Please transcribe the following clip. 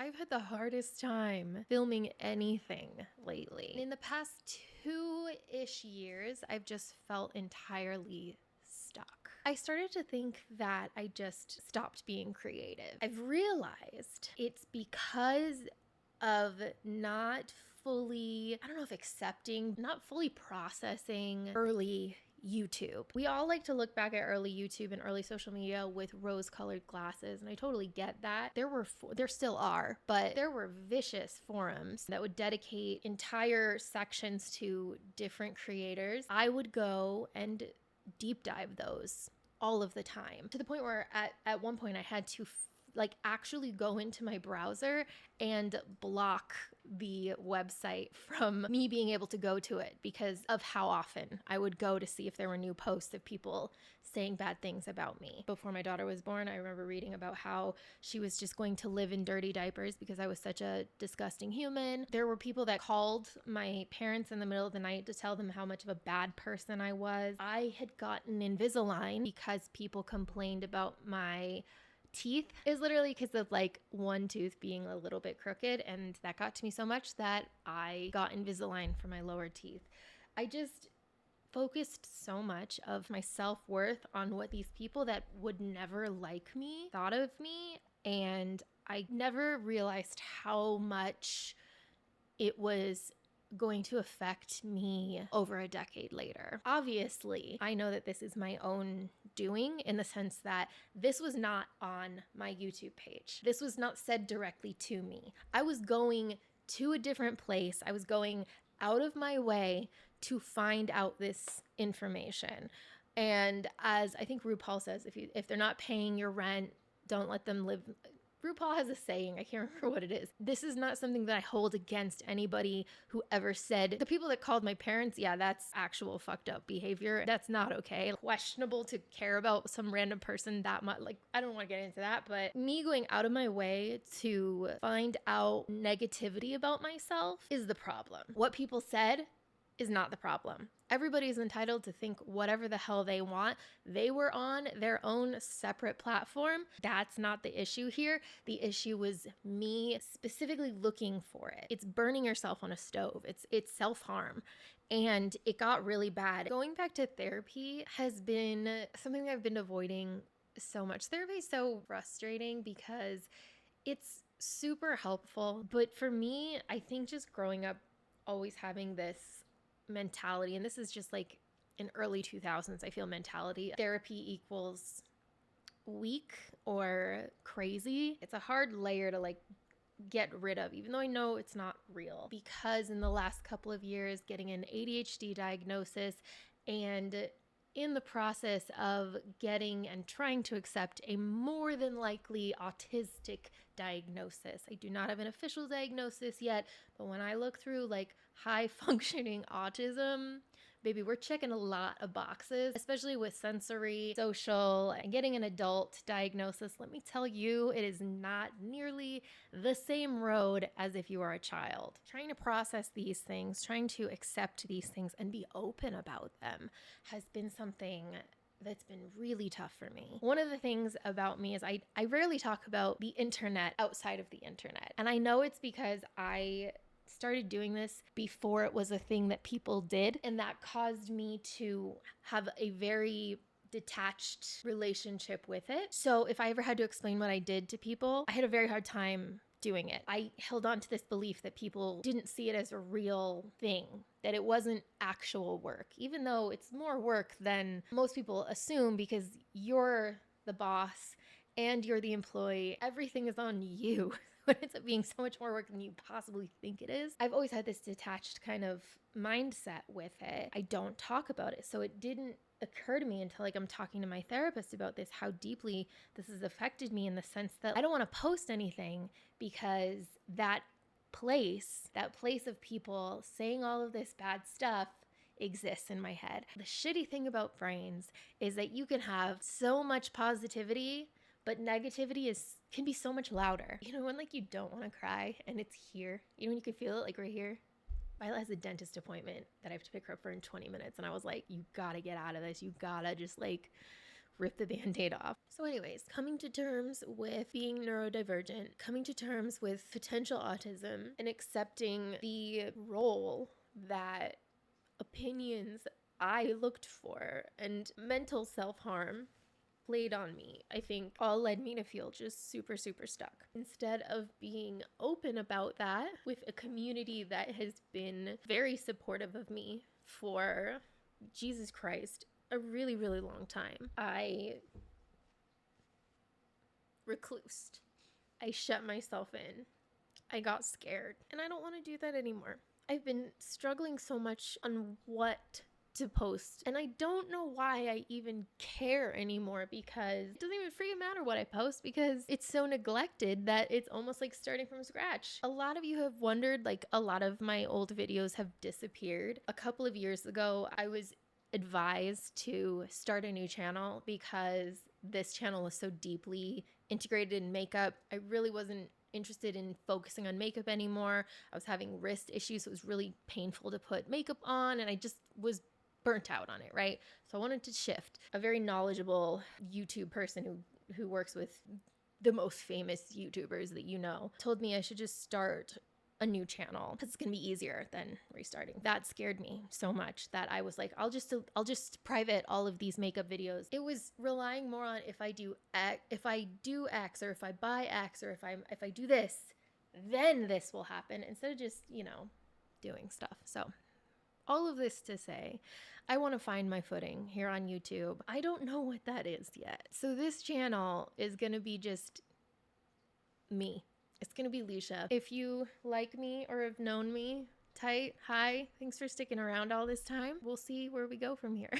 I've had the hardest time filming anything lately. In the past 2-ish years, I've just felt entirely stuck. I started to think that I just stopped being creative. I've realized it's because of not fully, I don't know if accepting, not fully processing early YouTube. We all like to look back at early YouTube and early social media with rose-colored glasses, and I totally get that. There still are, but there were vicious forums that would dedicate entire sections to different creators. I would go and deep dive those all of the time, to the point where at one point I had to actually go into my browser and block the website from me being able to go to it because of how often I would go to see if there were new posts of people saying bad things about me. Before my daughter was born, I remember reading about how she was just going to live in dirty diapers because I was such a disgusting human. There were people that called my parents in the middle of the night to tell them how much of a bad person I was. I had gotten Invisalign because people complained about my teeth. Is literally because of one tooth being a little bit crooked, and that got to me so much that I got Invisalign for my lower teeth. I just focused so much of my self-worth on what these people that would never like me thought of me, and I never realized how much it was going to affect me over a decade later. Obviously, I know that this is my own doing, in the sense that this was not on my YouTube page. This was not said directly to me. I was going to a different place. I was going out of my way to find out this information. And as I think RuPaul says, if they're not paying your rent, don't let them live. RuPaul has a saying, I can't remember what it is. This is not something that I hold against anybody who ever said, the people that called my parents, yeah, that's actual fucked up behavior. That's not okay. Questionable to care about some random person that much. I don't want to get into that, but me going out of my way to find out negativity about myself is the problem. What people said is not the problem. Everybody is entitled to think whatever the hell they want. They were on their own separate platform. That's not the issue here. The issue was me specifically looking for it. It's burning yourself on a stove. It's self-harm. And it got really bad. Going back to therapy has been something that I've been avoiding so much. Therapy is so frustrating because it's super helpful. But for me, I think just growing up always having this mentality, and this is just in early 2000s, I feel mentality, therapy equals weak or crazy. It's a hard layer to get rid of, even though I know it's not real, because in the last couple of years, getting an ADHD diagnosis and in the process of getting and trying to accept a more than likely autistic diagnosis. I do not have an official diagnosis yet, but when I look through high functioning autism, baby, we're checking a lot of boxes, especially with sensory, social, and getting an adult diagnosis. Let me tell you, it is not nearly the same road as if you are a child. Trying to process these things, trying to accept these things and be open about them has been something that's been really tough for me. One of the things about me is I rarely talk about the internet outside of the internet. And I know it's because I started doing this before it was a thing that people did, and that caused me to have a very detached relationship with it. So if I ever had to explain what I did to people, I had a very hard time doing it. I held on to this belief that people didn't see it as a real thing, that it wasn't actual work, even though it's more work than most people assume because you're the boss and you're the employee. Everything is on you. It ends up being so much more work than you possibly think it is. I've always had this detached kind of mindset with it. I don't talk about it. So it didn't occur to me until I'm talking to my therapist about this, how deeply this has affected me, in the sense that I don't want to post anything because that place of people saying all of this bad stuff exists in my head. The shitty thing about brains is that you can have so much positivity, but negativity can be so much louder. When you don't want to cry and it's here, when you can feel it right here. Violet has a dentist appointment that I have to pick her up for in 20 minutes. And I was like, you gotta get out of this. You gotta just rip the band-aid off. So anyways, coming to terms with being neurodivergent, coming to terms with potential autism, and accepting the role that opinions I looked for and mental self-harm played on me, I think all led me to feel just super, super stuck. Instead of being open about that with a community that has been very supportive of me for, Jesus Christ, a really, really long time, I reclused. I shut myself in. I got scared, and I don't want to do that anymore. I've been struggling so much on what to post, and I don't know why I even care anymore, because it doesn't even freaking matter what I post because it's so neglected that it's almost like starting from scratch. A lot of you have wondered, like, a lot of my old videos have disappeared. A couple of years ago, I was advised to start a new channel because this channel was so deeply integrated in makeup. I really wasn't interested in focusing on makeup anymore. I was having wrist issues, so it was really painful to put makeup on, and I just was burnt out on it, right? So I wanted to shift. A very knowledgeable YouTube person who works with the most famous YouTubers that you know told me I should just start a new channel because it's gonna be easier than restarting. That scared me so much that I was like, I'll just private all of these makeup videos. It was relying more on if I do X, or if I buy X, or if I do this, then this will happen, instead of just, doing stuff. So all of this to say, I want to find my footing here on YouTube. I don't know what that is yet. So this channel is going to be just me. It's going to be Lucia. If you like me or have known me, tight, hi, thanks for sticking around all this time. We'll see where we go from here.